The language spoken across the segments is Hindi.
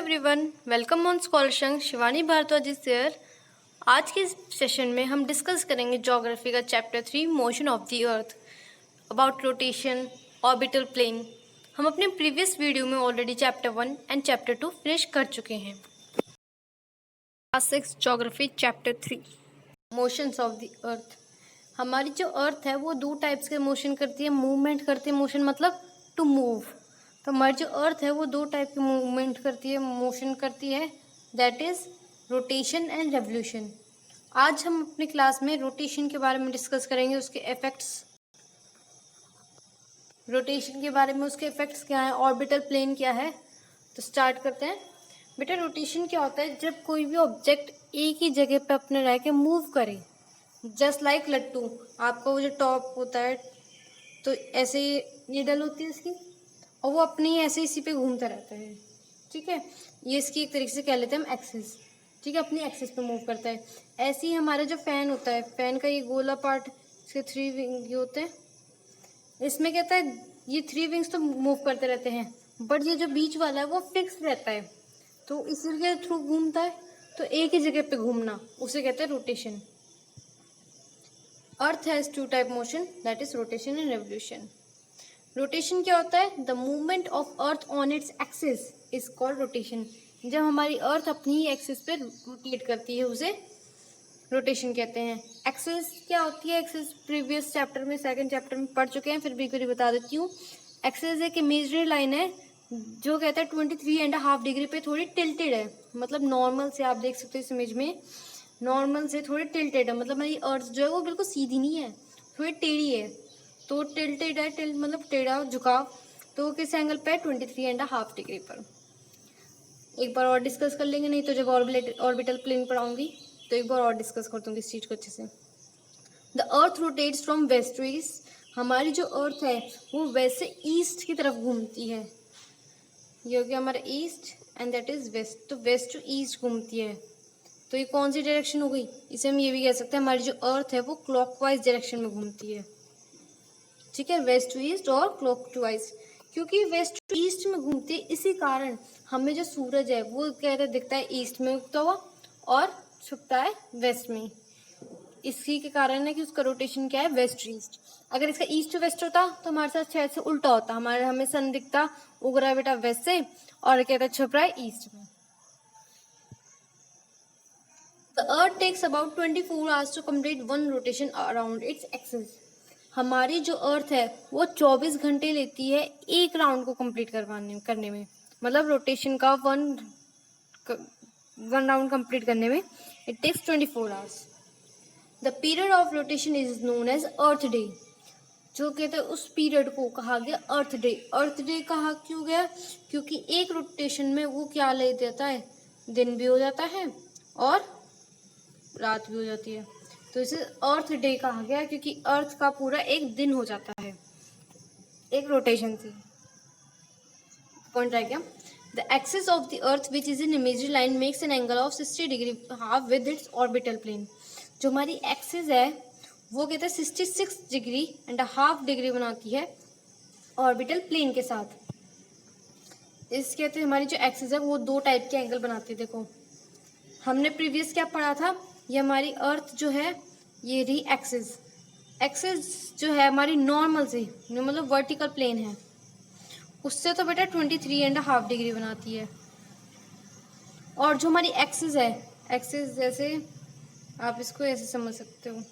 एवरीवन, वेलकम ऑन स्कॉलरशंक। Shivani Bhardwaj is here. आज के सेशन में हम डिस्कस करेंगे ज्योग्राफी का chapter 3 motion of the earth about rotation orbital plane. हम अपने प्रीवियस वीडियो में already chapter 1 and chapter 2 finish कर चुके हैं। Class 6 geography chapter 3 motions of the earth. हमारी जो अर्थ है वो दो टाइप्स के मोशन करती है। मूवमेंट करती है, मोशन मतलब टू मूव। तो हमारी जो अर्थ है वो दो टाइप की मूवमेंट करती है, मोशन करती है, that is rotation and revolution. आज हम अपनी क्लास में रोटेशन के बारे में डिस्कस करेंगे, उसके इफेक्ट्स, रोटेशन के बारे में उसके इफेक्ट्स क्या है, ऑर्बिटल प्लेन क्या है। तो स्टार्ट करते हैं। बेटा, रोटेशन क्या होता है? जब कोई भी ऑब्जेक्ट एक ही जगह पे अपने रह के मूव करे, जस्ट लाइक लट्टू। आपका वो जो टॉप होता है तो ऐसे नीडल होती है इसकी, और वो अपनी ऐसे इसी पे घूमता रहता है। ठीक है, ये इसकी एक तरीके से कह लेते हैं हम एक्सिस। ठीक है, अपनी एक्सिस पे मूव करता है। ऐसे ही हमारा जो फैन होता है, फैन का ये गोला पार्ट, इसके 3 विंग होते हैं। इसमें कहता है ये 3 विंग्स तो मूव करते रहते हैं, बट ये जो बीच वाला है वो फिक्स रहता है, तो इसके थ्रू घूमता है। तो एक ही जगह पे घूमना उसे कहते हैं rotation. Earth has 2 type motion, that is rotation and revolution. Rotation क्या होता है? The movement of earth on its axis is called rotation. जब हमारी अर्थ अपनी ही एक्सिस पे रोटेट करती है उसे रोटेशन कहते हैं। एक्सिस क्या होती है? एक्सिस प्रीवियस चैप्टर में, सेकंड चैप्टर में पढ़ चुके हैं, फिर भी एक बार बता देती हूँ। एक्सिस एक इमेजिनरी लाइन है जो कहता है 23.5 डिग्री पे थोड़ी टिल्टेड है। मतलब नॉर्मल से आप देख सकते हो इस इमेज में, नॉर्मल से थोड़ी टिल्टेड है। मतलब हमारी अर्थ जो है वो बिल्कुल सीधी नहीं है, थोड़ी टेढ़ी है। तो टिल्टेड है, टिल्ट मतलब टेढ़ा झुकाव। तो किस एंगल पे? 23.5 डिग्री पर। एक बार और डिस्कस कर लेंगे, नहीं तो जब ऑर्बिटल प्लेन पढ़ाऊंगी तो एक बार और डिस्कस कर दूंगी इस चीज को अच्छे से। The earth rotates from west to east. हमारी जो अर्थ है वो वेस्ट से ईस्ट की तरफ घूमती है। ये हो गया हमारा east and that is west. तो वेस्ट टू ईस्ट घूमती है। तो ये कौन सी डायरेक्शन हो गई? इसे हम ये भी कह सकते हैं हमारी जो अर्थ है वो क्लॉकवाइज डायरेक्शन में घूमती है। ठीक है, वेस्ट टू ईस्ट और क्लॉक टू वाइज। क्योंकि वेस्ट टू ईस्ट में घूमती है, इसी कारण हमें जो सूरज है वो कहते दिखता है ईस्ट में उगता हुआ और छुपता है वेस्ट में। इसी के कारण है कि उसका रोटेशन क्या है? West to east. अगर इसका ईस्ट टू वेस्ट होता तो हमारे साथ शायद से उल्टा होता, हमारे हमें सन दिखता उग रहा है बेटा वेस्ट से और कहता छुप रहा है ईस्ट में। The Earth takes about 24 hours to complete one rotation around its axis. हमारी जो अर्थ है वो 24 घंटे लेती है एक राउंड को कंप्लीट करने में। मतलब रोटेशन का वन राउंड कंप्लीट करने में it takes 24 hours. The period of rotation is known as earth day. जो कहते हैं उस पीरियड को कहा गया अर्थ डे। अर्थ डे कहा क्यों गया? क्योंकि एक रोटेशन में वो क्या ले देता है, दिन भी हो जाता है और रात भी हो जाती है। तो इसे अर्थ डे कहा गया क्योंकि अर्थ का पूरा एक दिन हो जाता है एक रोटेशन से। पॉइंट रह गया। The axis of the earth which is in imagery line makes an angle of 60 degree half with its orbital plane. जो हमारी एक्सिस है वो कहते हैं 66 डिग्री एंड हाफ डिग्री बनाती है ऑर्बिटल प्लेन के साथ। इस कहते हैं हमारी जो एक्सिस है वो दो टाइप के एंगल बनाती है। देखो हमने प्रीवियस क्या पढ़ा था, ये हमारी अर्थ जो है ये रही एक्सिस। एक्सिस जो है हमारी नॉर्मल से मतलब वर्टिकल प्लेन है, उससे तो बेटा 23.5 डिग्री बनाती है। और जो हमारी एक्सिस है, एक्सिस जैसे आप इसको ऐसे समझ सकते हो,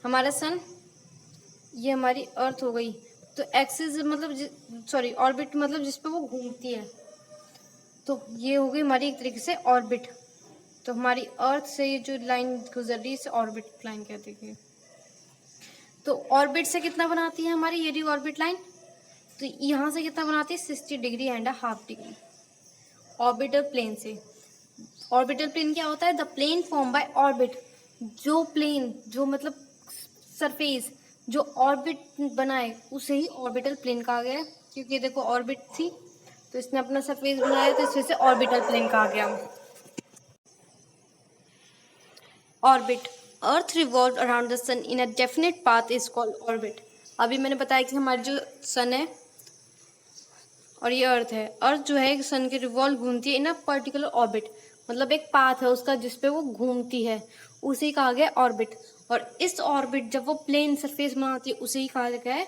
हमारा सन, ये हमारी अर्थ हो गई। तो एक्सिस मतलब सॉरी ऑर्बिट मतलब जिस पे वो घूमती है, तो ये हो गई हमारी एक तरीके से ऑर्बिट। तो हमारी अर्थ से ये जो लाइन गुजर रही है इसे ऑर्बिट लाइन कहते हैं। तो ऑर्बिट से कितना बनाती है हमारी ये ऑर्बिट लाइन? तो यहाँ से कितना बनाती है? 60 degree and half degree orbital plane से। ऑर्बिटल प्लेन क्या होता है? The plane form by orbit. जो प्लेन, जो मतलब सरफेस जो ऑर्बिट बनाए उसे ही ऑर्बिटल प्लेन कहा गया है। क्योंकि देखो ऑर्बिट थी तो इसने अपना सरफेस बनाया तो इस वजह से ऑर्बिटल प्लेन कहा गया। Orbit, earth revolve around the sun in a definite path is called orbit. अभी मैंने बताया कि हमारी जो सन है और ये अर्थ है। अर्थ जो है सन के रिवॉल्व घूमती है इन अ पर्टिकुलर ऑर्बिट, मतलब एक पाथ है उसका जिसपे वो घूमती है, उसे कहा गया ऑर्बिट। और इस ऑर्बिट जब वो प्लेन सरफेस बनाती है उसे ही कहा गया है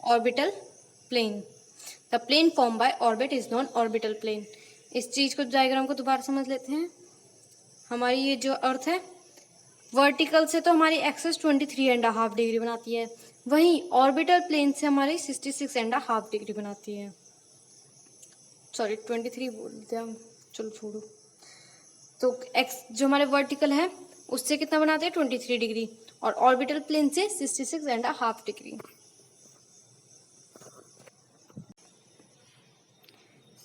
orbital plane. The plane form by orbit is known orbital plane. इस चीज को, डायग्राम को दोबारा समझ लेते हैं। हमारी ये जो अर्थ है वर्टिकल से तो हमारी एक्सिस 23.5 डिग्री बनाती है, वहीं ऑर्बिटल प्लेन से हमारी 66.5 डिग्री बनाती है। सॉरी 23 बोल दिया हम, चलो छोड़ो। तो एक्स जो हमारे वर्टिकल है उससे कितना बनाते हैं 23 डिग्री, और ऑर्बिटल प्लेन से 66.5 डिग्री।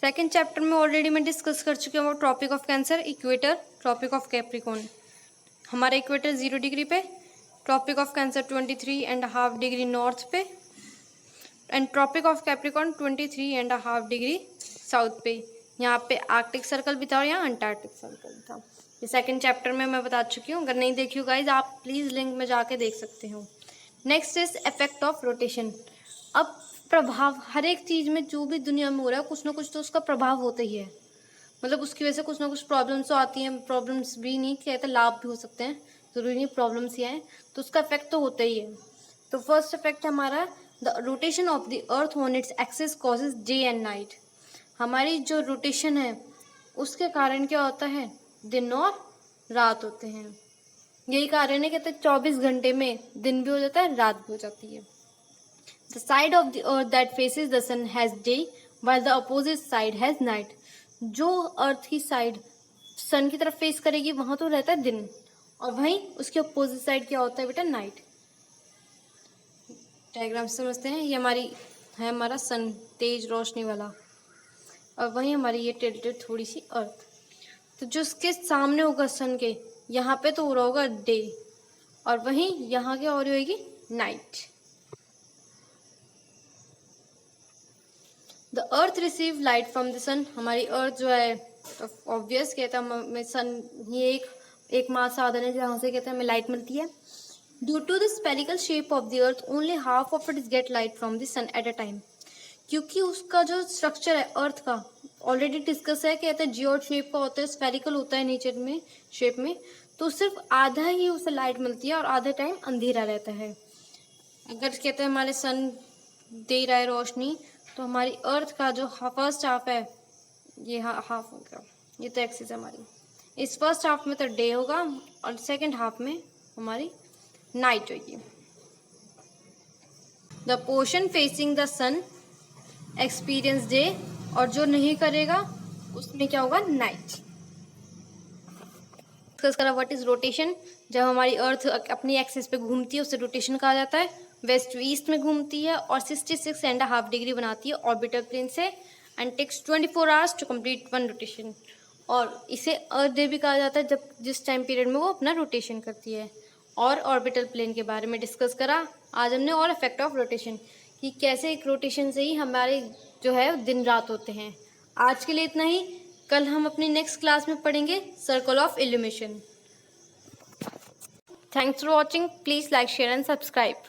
सेकेंड चैप्टर में ऑलरेडी मैं डिस्कस कर चुकी हूँ tropic of cancer, equator, tropic of capricorn. हमारा इक्वेटर 0 डिग्री पे, tropic of cancer 23.5 degree north पे, and tropic of capricorn 23.5 degree south पे। यहाँ पे आर्कटिक सर्कल भी था और यहाँ अंटार्कटिक सर्कल भी था। ये सेकंड चैप्टर में मैं बता चुकी हूँ, अगर नहीं देखी हो गाइज आप प्लीज़ लिंक में जाके देख सकते हो। Next is effect of rotation. अब प्रभाव, हर एक चीज़ में जो भी दुनिया में हो रहा है कुछ ना कुछ तो उसका प्रभाव होता ही है, मतलब उसकी वजह से कुछ ना कुछ प्रॉब्लम्स तो आती हैं। प्रॉब्लम्स भी नहीं कहते, लाभ भी हो सकते हैं, जरूरी नहीं प्रॉब्लम्स ही आए, तो उसका इफेक्ट तो होता ही है। तो फर्स्ट इफेक्ट हमारा the rotation of the earth on its axis causes day and night. हमारी जो रोटेशन है उसके कारण क्या होता है, दिन और रात होते हैं। यही कारण है, कहते हैं 24 घंटे में दिन भी हो जाता है रात भी हो जाती है। The side of the earth that faces the sun has day while the opposite side has night. जो अर्थ की साइड सन की तरफ फेस करेगी वहां तो रहता है दिन, और वहीं उसके अपोजिट साइड क्या होता है बेटा, नाइट। डायग्राम समझते हैं। ये हमारा सन, तेज रोशनी वाला, और वहीं हमारी ये टिल्टेड थोड़ी सी अर्थ। तो जो उसके सामने होगा सन के, यहाँ पे तो हो रहा होगा डे, और वहीं यहाँ क्या हो रही होगी, night. The earth receive light from the sun. हमारी अर्थ जो है तो ऑब्वियस कहता है हमें सन ही एक मास साधन है जहाँ से कहते हैं हमें लाइट मिलती है। Due to the spherical shape of the earth only half of it get light from the sun at a time. क्योंकि उसका जो स्ट्रक्चर है अर्थ का ऑलरेडी डिस्कस है, कहते हैं जियोड शेप का होता है, स्फेरिकल होता है नेचर में शेप में, तो सिर्फ आधा ही उसे लाइट मिलती है और आधे टाइम अंधेरा रहता है। अगर कहते हैं हमारे सन दे रहा है रोशनी, तो हमारी अर्थ का जो फर्स्ट हाफ है ये हाफ हो गया, ये तो एक्सिस है हमारी, इस फर्स्ट हाफ में तो डे होगा और सेकंड हाफ में हमारी नाइट होगी। The portion facing the sun experience day, और जो नहीं करेगा उसमें क्या होगा, नाइट। डिस्कस करा व्हाट इज रोटेशन। जब हमारी अर्थ अपनी एक्सिस पे घूमती है उसे रोटेशन कहा जाता है। वेस्ट टू ईस्ट में घूमती है और 66.5 डिग्री बनाती है ऑर्बिटल प्लेन से, and takes 24 hours to complete one rotation. और इसे अर्थ डे भी कहा जाता है जब जिस टाइम पीरियड में वो अपना रोटेशन करती है। और ऑर्बिटल प्लेन के बारे में डिस्कस करा आज हमने, और इफेक्ट ऑफ रोटेशन कि कैसे एक रोटेशन से ही हमारे जो है दिन रात होते हैं। आज के लिए इतना ही, कल हम अपनी नेक्स्ट क्लास में पढ़ेंगे circle of illumination. Thanks for watching, please like share and subscribe.